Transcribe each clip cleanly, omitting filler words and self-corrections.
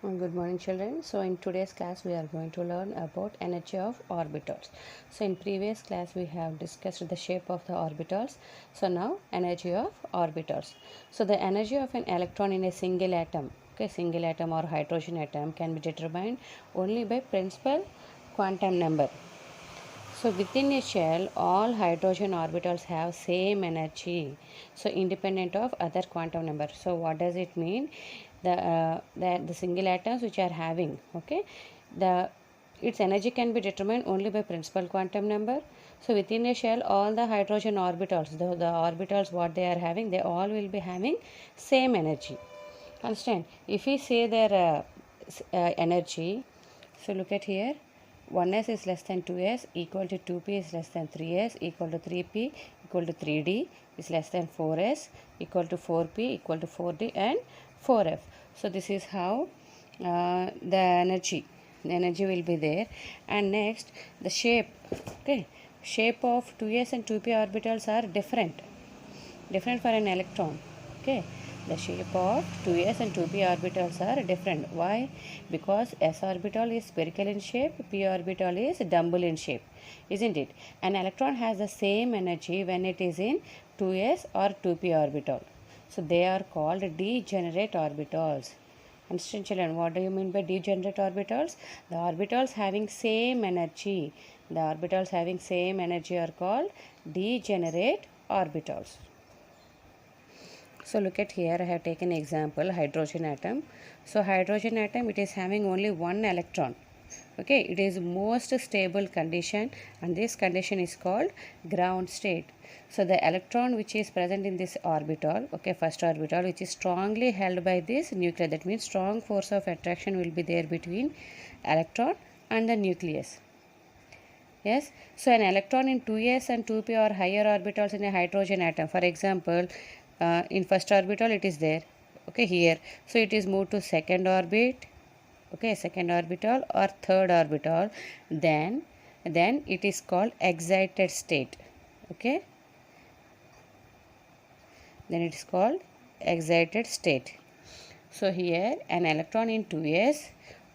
Good morning, children. So in today's class we are going to learn about energy of orbitals. So in previous class we have discussed the shape of the orbitals. So now energy of orbitals. So the energy of an electron in a single atom, single atom or hydrogen atom, can be determined only by principal quantum number. So within a shell, all hydrogen orbitals have same energy. So independent of other quantum number. So what does it mean? The single atoms which are having, the its energy can be determined only by principal quantum number. So within a shell, all the hydrogen orbitals, the orbitals what they are having, they all will be having same energy. Understand? If we say their energy, so look at here. 1s is less than 2s equal to 2p is less than 3s equal to 3p equal to 3d is less than 4s equal to 4p equal to 4d and 4f. So this is how the energy will be there. And next the shape, shape of 2s and 2p orbitals are different for an electron. Okay, the shape of 2s and 2p orbitals are different. Why? Because s orbital is spherical in shape, p orbital is dumbbell in shape, isn't it? An electron has the same energy when it is in 2s or 2p orbital. So they are called degenerate orbitals. Understand, children? What do you mean by degenerate orbitals? The orbitals having same energy. The orbitals having same energy are called degenerate orbitals. So look at here, I have taken example hydrogen atom. So hydrogen atom, it is having only one electron. Okay, it is most stable condition, and this condition is called ground state. So the electron which is present in this orbital, first orbital, which is strongly held by this nucleus. That means strong force of attraction will be there between electron and the nucleus. Yes, so an electron in 2s and 2p or higher orbitals in a hydrogen atom. For example, in first orbital it is there, here. So it is moved to second orbit, second orbital or third orbital. Then it is called excited state. Then it is called excited state. So here an electron in 2s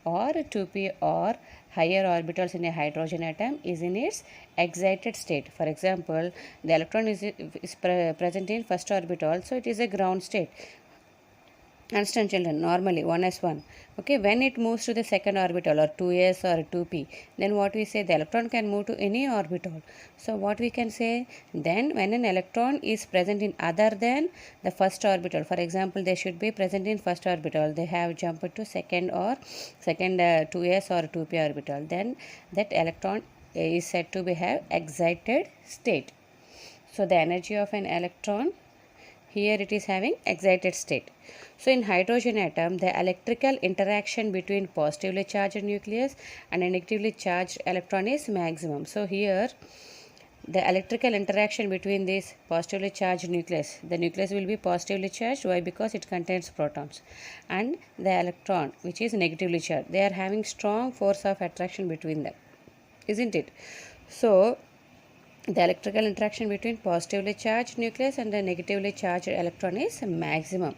or 2p or higher orbitals in a hydrogen atom is in its excited state. For example, the electron is present in first orbital, so it is a ground state. Understand, children? Normally 1s1. When it moves to the second orbital or 2s or 2p, then what we say, the electron can move to any orbital. So what we can say, then when an electron is present in other than the first orbital, for example, they should be present in first orbital, they have jumped to second 2s or 2p orbital, then that electron is said to be have excited state. So the energy of an electron, here it is having excited state. So in hydrogen atom, the electrical interaction between positively charged nucleus and a negatively charged electron is maximum. So here the electrical interaction between this positively charged nucleus, the nucleus will be positively charged. Why? Because it contains protons. And the electron which is negatively charged, they are having strong force of attraction between them, isn't it? So the electrical interaction between positively charged nucleus and the negatively charged electron is maximum.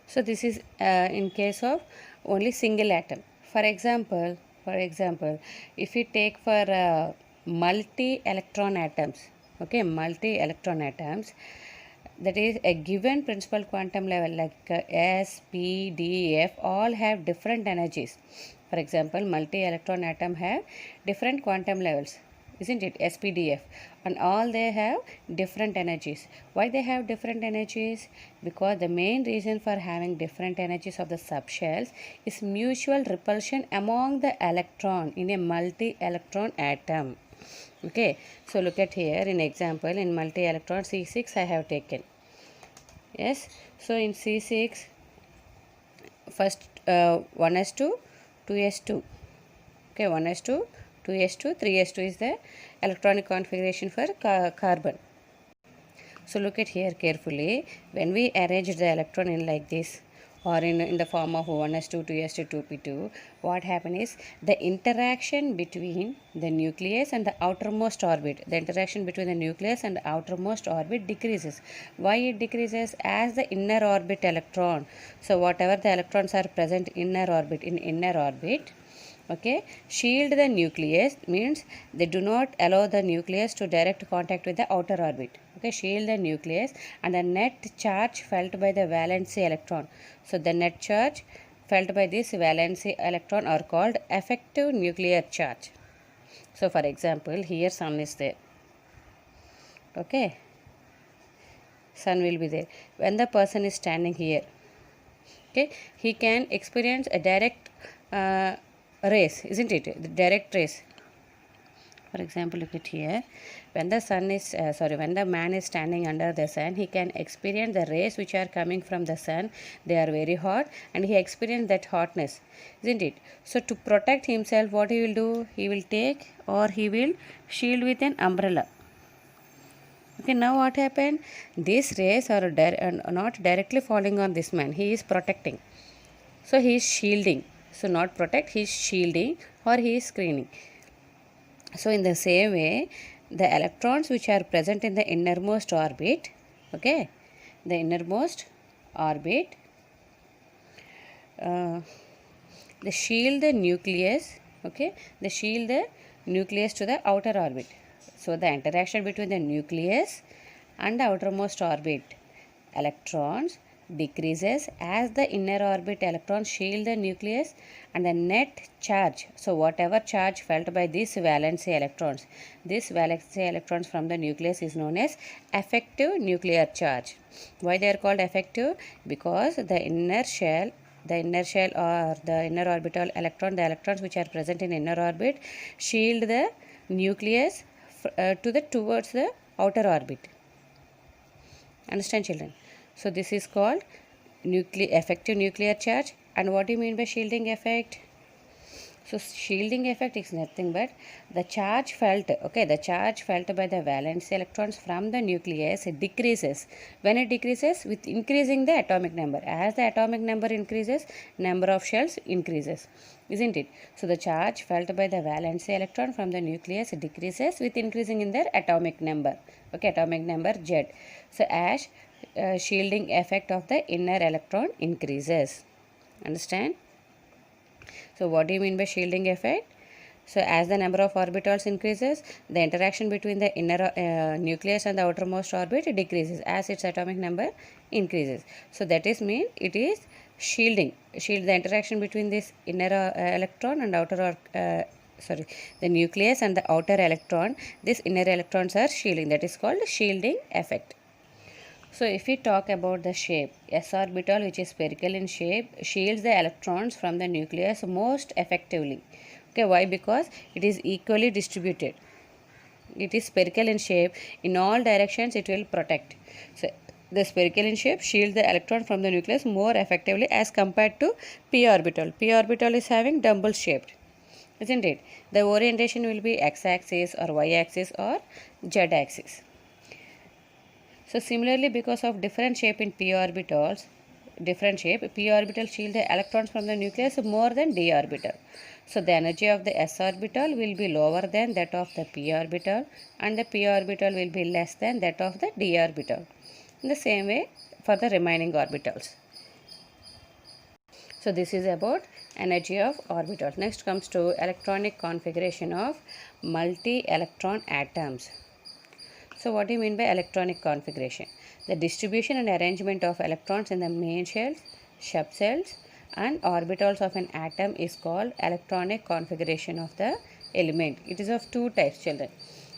So this is in case of only single atom. For example, if we take for multi-electron atoms, multi-electron atoms, that is a given principal quantum level like S, P, D, F, all have different energies. For example, multi-electron atom have different quantum levels, isn't it? S, P, D, F, and all they have different energies. Why they have different energies? Because the main reason for having different energies of the subshells is mutual repulsion among the electron in a multi-electron atom. So look at here in example, in multi-electron C6 I have taken. Yes, so in C6, first 1s2, 2s2. 1s2, 2s2, 3s2 is the electronic configuration for carbon. So look at here carefully. When we arrange the electron in like this, or in the form of 1s2, 2s2, 2p2, what happens is the interaction between the nucleus and the outermost orbit, the interaction between the nucleus and the outermost orbit decreases. Why it decreases? As the inner orbit electron, so whatever the electrons are present in inner orbit, okay, shield the nucleus, means they do not allow the nucleus to direct contact with the outer orbit. Okay, shield the nucleus, and the net charge felt by the valency electron. So the net charge felt by this valency electron are called effective nuclear charge. So for example, here sun is there. Okay, sun will be there. When the person is standing here, okay, he can experience a direct rays, isn't it? The direct rays. For example, look at here. When the sun is when the man is standing under the sun, he can experience the rays which are coming from the sun. They are very hot, and he experience that hotness, isn't it? So to protect himself, what he will do? He will take, or he will shield with an umbrella. Okay, now what happened? These rays are not directly falling on this man. He is protecting. So he is shielding. So not protect, he is shielding, or he is screening. So in the same way, the electrons which are present in the innermost orbit, okay, the innermost orbit, they shield the nucleus, okay, they shield the nucleus to the outer orbit. So the interaction between the nucleus and the outermost orbit electrons decreases as the inner orbit electrons shield the nucleus, and the net charge, so whatever charge felt by these valency electrons from the nucleus is known as effective nuclear charge. Why they are called effective? Because the inner shell or the inner orbital electron, the electrons which are present in inner orbit, shield the nucleus towards the outer orbit. Understand, children? So this is called effective nuclear charge. And what do you mean by shielding effect? So shielding effect is nothing but the charge felt, okay, the charge felt by the valence electrons from the nucleus, it decreases. When it decreases? With increasing the atomic number. As the atomic number increases, number of shells increases, isn't it? So the charge felt by the valence electron from the nucleus decreases with increasing in their atomic number. Okay, atomic number Z. So as shielding effect of the inner electron increases. Understand? So what do you mean by shielding effect? So as the number of orbitals increases, the interaction between the inner nucleus and the outermost orbit decreases as its atomic number increases. So that is mean it is shielding. Shield the interaction between this inner electron and the nucleus and the outer electron. This inner electrons are shielding. That is called shielding effect. So if we talk about the shape, s orbital, which is spherical in shape, shields the electrons from the nucleus most effectively. Okay, why? Because it is equally distributed. It is spherical in shape. In all directions, it will protect. So the spherical in shape shields the electron from the nucleus more effectively as compared to p orbital. P orbital is having dumbbell shaped, isn't it? The orientation will be x-axis or y-axis or z-axis. So similarly, because of different shape in p orbitals, p orbital shield the electrons from the nucleus more than d orbital. So the energy of the s orbital will be lower than that of the p orbital, and the p orbital will be less than that of the d orbital. In the same way for the remaining orbitals. So this is about energy of orbitals. Next comes to electronic configuration of multi-electron atoms. So what do you mean by electronic configuration? The distribution and arrangement of electrons in the main shells, subshells and orbitals of an atom is called electronic configuration of the element. It is of two types, children.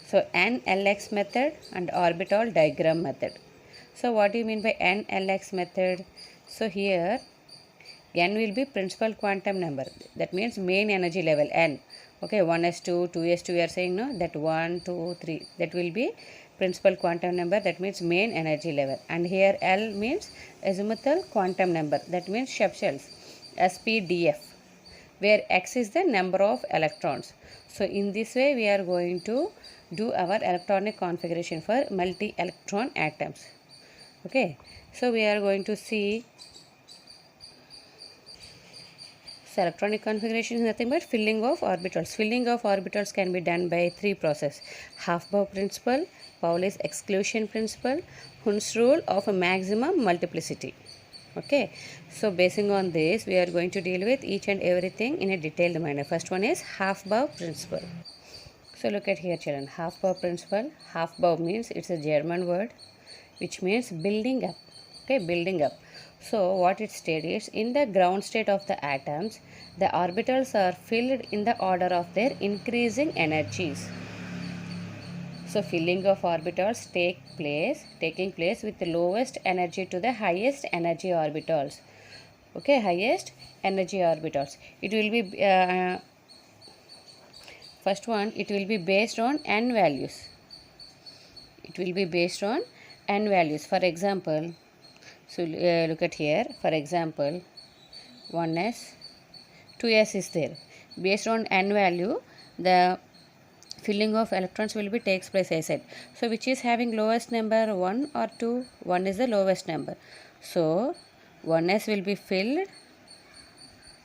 So NLX method and orbital diagram method. So what do you mean by NLX method? So here N will be principal quantum number. That means main energy level N. Okay, 1s2, 2s2 we are saying, no, that 1, 2, 3, that will be principal quantum number, that means main energy level. And here L means azimuthal quantum number, that means subshells, SPDF, where X is the number of electrons. So in this way we are going to do our electronic configuration for multi-electron atoms. Okay, so we are going to see So electronic configuration is nothing but filling of orbitals. Filling of orbitals can be done by three processes: Hofbauer principle, Pauli's exclusion principle, Hund's rule of a maximum multiplicity. Okay, so basing on this, we are going to deal with each and everything in a detailed manner. First one is Hofbauer principle. So look at here, children. Hofbauer principle. Hofbau means it's a German word which means building up. Okay, building up. So what it states, in the ground state of the atoms, the orbitals are filled in the order of their increasing energies. So filling of orbitals taking place with the lowest energy to the highest energy orbitals. Okay, highest energy orbitals. It will be first one. It will be based on n values. It will be based on n values. For example, so look at here. For example, 1s, 2s is there. Based on n value, the filling of electrons will be takes place, I said. So which is having lowest number, 1 or 2? 1 is the lowest number. So 1s will be filled.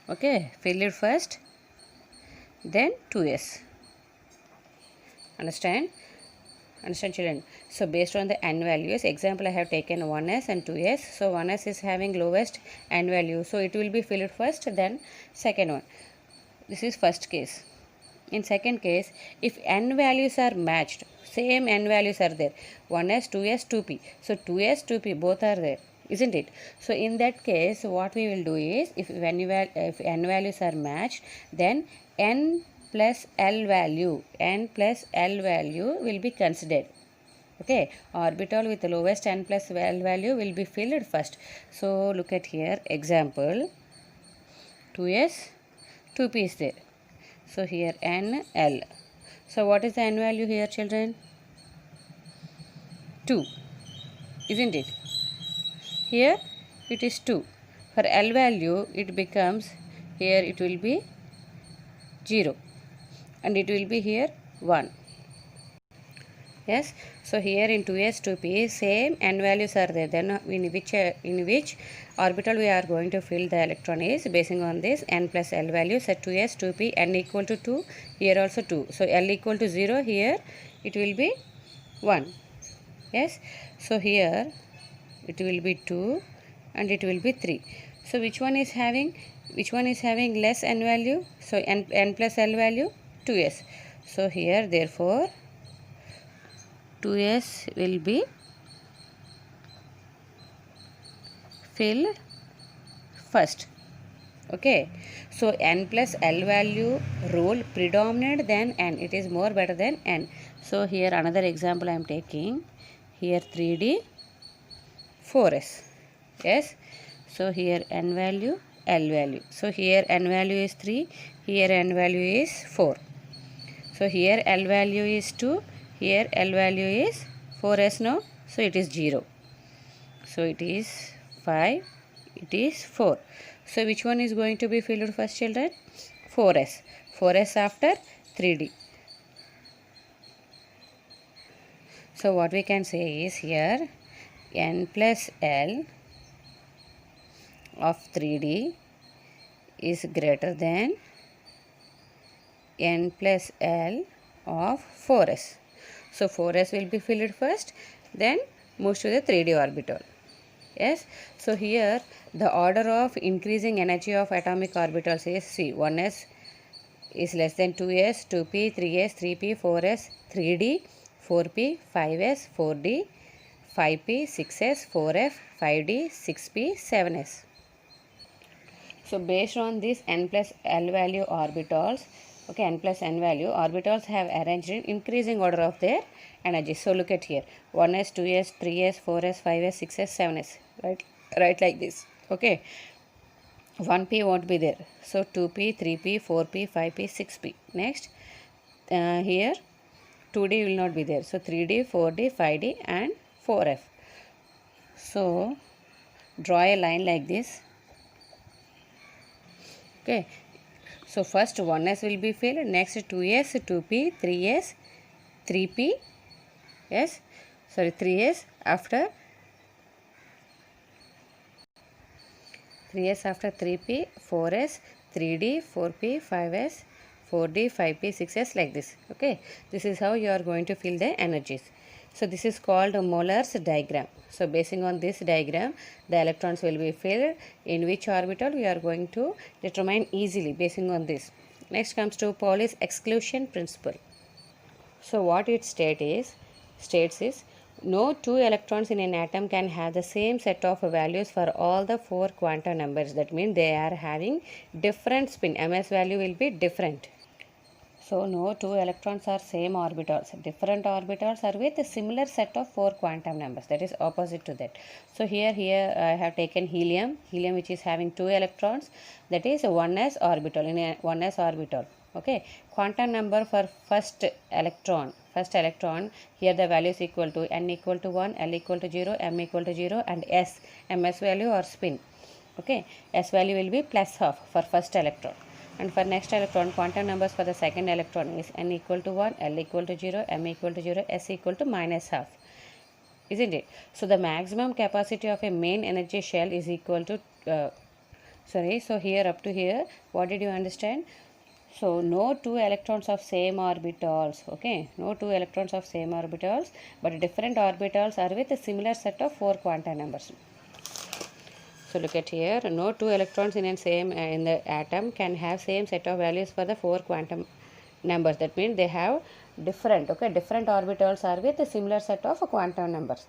Okay, filled first, then 2s. Understand children? So based on the n values, example I have taken 1s and 2s. So 1s is having lowest n value, so it will be filled first, then second one. This is first case. In second case, if n values are matched, same n values are there, 1s, 2s, 2p. So 2s, 2p both are there, isn't it? So in that case, what we will do is, if n values are matched, then n plus L value will be considered. Okay, orbital with the lowest n plus L value will be filled first. So look at here, example 2s, 2p is there. So here n, L. So what is the n value here, children? 2, isn't it? Here it is 2. For L value, it becomes, here it will be 0. And it will be here 1. Yes, so here in 2s, 2p, same n values are there. Then in which orbital we are going to fill the electron is basing on this n plus L values at 2s, 2p, n equal to 2, here also 2. So L equal to 0, here it will be 1. Yes, so here it will be 2 and it will be 3. So which one is having less n value? So n plus L value, 2s. So here therefore 2s will be filled first. Okay, so n plus L value rule predominant than n. It is more better than n. So here another example I am taking. Here 3d, 4s. Yes, so here n value, L value. So here n value is 3, here n value is 4. So here L value is 2, here L value is 4s now. So it is 0. So it is 5, it is 4. So which one is going to be filled first, children? 4s. 4s after 3d. So what we can say is here n plus L of 3d is greater than n plus L of 4s. So 4s will be filled first, then moves to the 3d orbital. Yes, so here the order of increasing energy of atomic orbitals is, see, 1s is less than 2s, 2p, 3s, 3p, 4s, 3d, 4p, 5s, 4d, 5p, 6s, 4f, 5d, 6p, 7s. So based on this n plus L value orbitals, okay, n plus n value orbitals have arranged in increasing order of their energy. So look at here, 1s, 2s, 3s, 4s, 5s, 6s, 7s, right like this. Okay, 1p won't be there. So 2p, 3p, 4p, 5p, 6p. Next, here 2d will not be there. So 3d, 4d, 5d and 4f. So draw a line like this. Okay, so first 1s will be filled, next 2s, 2p, 3s, 3p, yes, sorry, 3s after 3p, 4s, 3d, 4p, 5s, 4d, 5p, 6s, like this. Okay, this is how you are going to fill the energies. So this is called Moller's diagram. So basing on this diagram, the electrons will be filled in which orbital we are going to determine easily basing on this. Next comes to Pauli's exclusion principle. So what it states is no two electrons in an atom can have the same set of values for all the four quantum numbers. That means they are having different spin. MS value will be different. So no two electrons are same orbitals. Different orbitals are with a similar set of four quantum numbers. That is opposite to that. So here I have taken helium. Helium which is having two electrons. That is 1s orbital in a 1s orbital. Okay. Quantum number for first electron. Here the value is equal to n equal to 1, l equal to 0, m equal to 0 and s. ms value or spin. Okay. S value will be plus half for first electron. And for next electron, quantum numbers for the second electron is n equal to 1, l equal to 0, m equal to 0, s equal to minus half. Isn't it? So the maximum capacity of a main energy shell is equal to, so here up to here, what did you understand? So no two electrons of same orbitals, okay? No two electrons of same orbitals, but different orbitals are with a similar set of four quantum numbers. So look at here, no two electrons in the atom can have same set of values for the four quantum numbers. That means they have different orbitals are with a similar set of quantum numbers.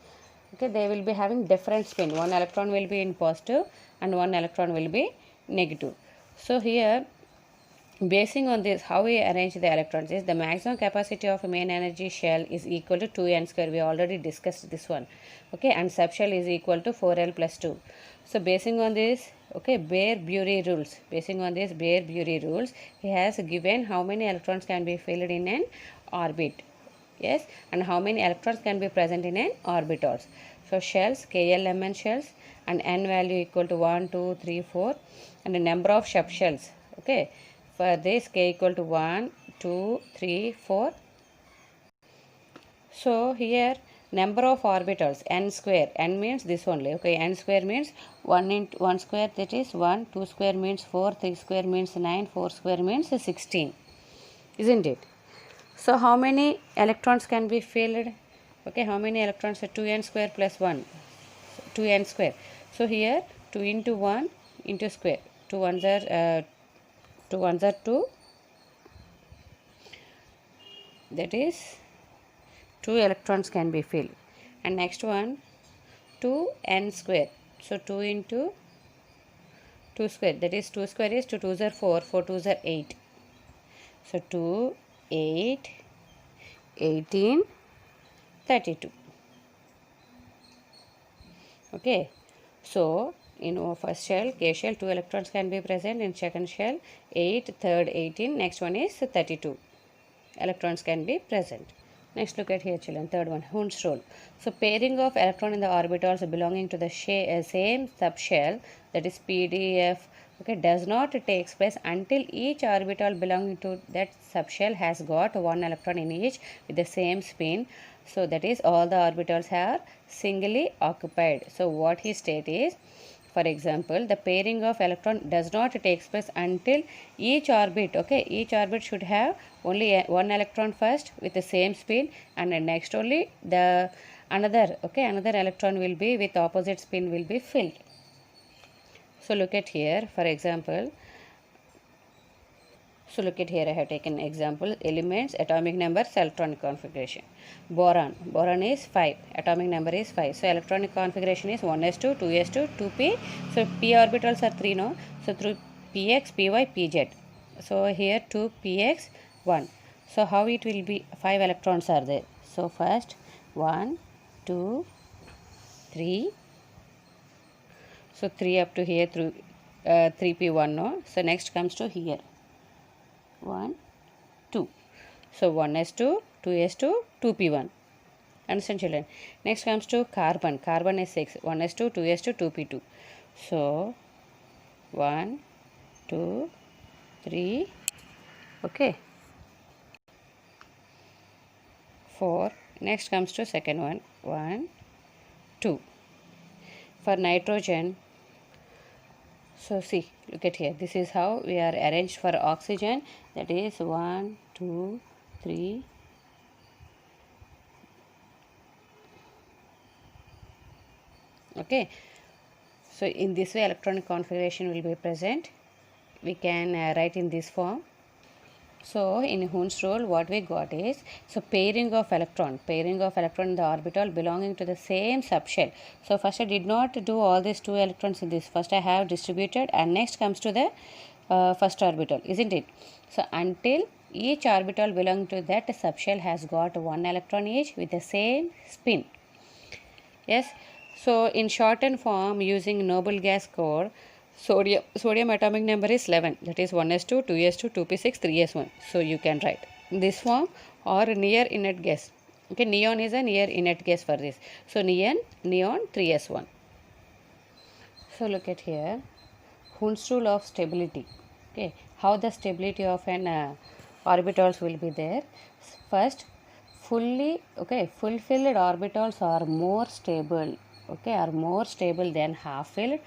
Okay, they will be having different spin. One electron will be in positive and one electron will be negative. So here, basing on this, how we arrange the electrons is the maximum capacity of a main energy shell is equal to 2n square. We already discussed this one. Okay, and subshell is equal to 4l plus 2. So basing on this, okay, Beer-Bury rules. Basing on this Beer-Bury rules, he has given how many electrons can be filled in an orbit. Yes, and how many electrons can be present in an orbitals. So shells, KLMN shells, and n value equal to 1, 2, 3, 4, and the number of subshells. Okay, for this k equal to 1, 2, 3, 4. So here number of orbitals n square, n means this only. Okay, n square means 1 into 1 square, that is 1, 2 square means 4, 3 square means 9, 4 square means 16. Isn't it? So how many electrons can be filled? Okay, how many electrons? 2n square plus 1, 2n square. So here 2 into 1 into square. 2 ones are 2, that is 2 electrons can be filled. And next one 2n square. So 2 into 2 square, that is 2 square is 2 2s are 4, 4 2s are 8. So 2, 8, 18, 32. Okay, so in first shell, K shell, 2 electrons can be present. In second shell, 8, third 18, next one is 32 electrons can be present. Next look at here children, third one, Hund's rule. So pairing of electron in the orbitals belonging to the same subshell, that is PDF, okay, does not take place until each orbital belonging to that subshell has got one electron in each with the same spin. So that is all the orbitals are singly occupied. So what he state is, for example, the pairing of electron does not take place until each orbit, okay, each orbit should have only one electron first with the same spin, and next only the another electron will be with opposite spin will be filled. So look at here, for example, I have taken example elements, atomic numbers, electronic configuration. Boron is 5, atomic number is 5. So electronic configuration is 1s2, 2s2, 2p. So p orbitals are 3 now. So through px, py, pz. So here 2px, 1. So how it will be? 5 electrons are there. So first 1, 2, 3. So 3 up to here through 3p1 no. So next comes to here 1, 2. So 1s2, 2s2, 2p1. Understand children? Next comes to carbon. Carbon is 6. 1s2, 2s2, 2p2. So 1, 2, 3. Okay. 4. Next comes to second one. 1, 2. For nitrogen, So see, look at here. This is how we are arranged for oxygen. That is 1, 2, 3. Okay. So in this way electronic configuration will be present. We can write in this form. So in Hund's rule what we got is, so pairing of electron in the orbital belonging to the same subshell. So first I did not do all these 2 electrons in this. First I have distributed and next comes to the first orbital, isn't it? So until each orbital belonging to that subshell has got 1 electron each with the same spin. Yes. So in shortened form using noble gas core, sodium atomic number is 11, that is 1s2, 2s2, 2p6, 3s1. So you can write this form or near inert gas. Okay, neon is a near inert gas for this. So neon 3s1. So look at here, Hund's rule of stability. Okay, how the stability of an orbitals will be there. First, fulfilled orbitals are more stable. Okay, are more stable than half filled.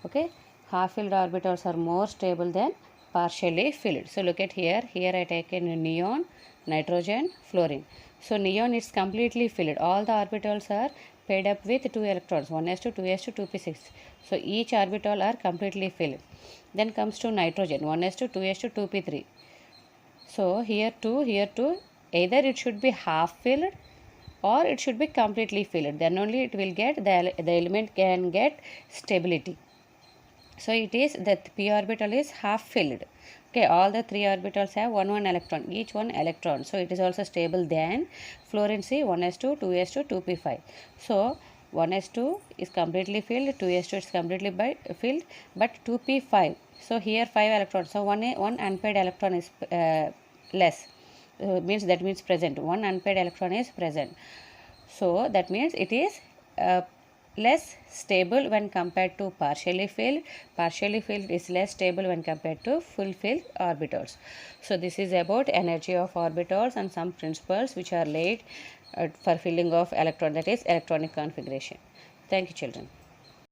Okay, half filled orbitals are more stable than partially filled. So look at here. Here I taken neon, nitrogen, fluorine. So neon is completely filled. All the orbitals are paired up with 2 electrons, 1s2, 2s2, 2p6. So each orbital are completely filled. Then comes to nitrogen, 1s2, 2s2, 2p3. So here too, either it should be half filled or it should be completely filled. Then only it will get the element can get stability. So it is that p orbital is half filled. Okay, all the 3 orbitals have 1 electron, each 1 electron. So it is also stable than fluorine C 1s2, 2s2, 2p5. So 1s2 is completely filled, 2s2 is completely filled, but 2p5. So here 5 electrons. So one unpaired electron is less. That means present. One unpaired electron is present. So that means it is less stable when compared to partially filled. Partially filled is less stable when compared to full filled orbitals. So this is about energy of orbitals and some principles which are laid for filling of electron, that is electronic configuration. Thank you, children.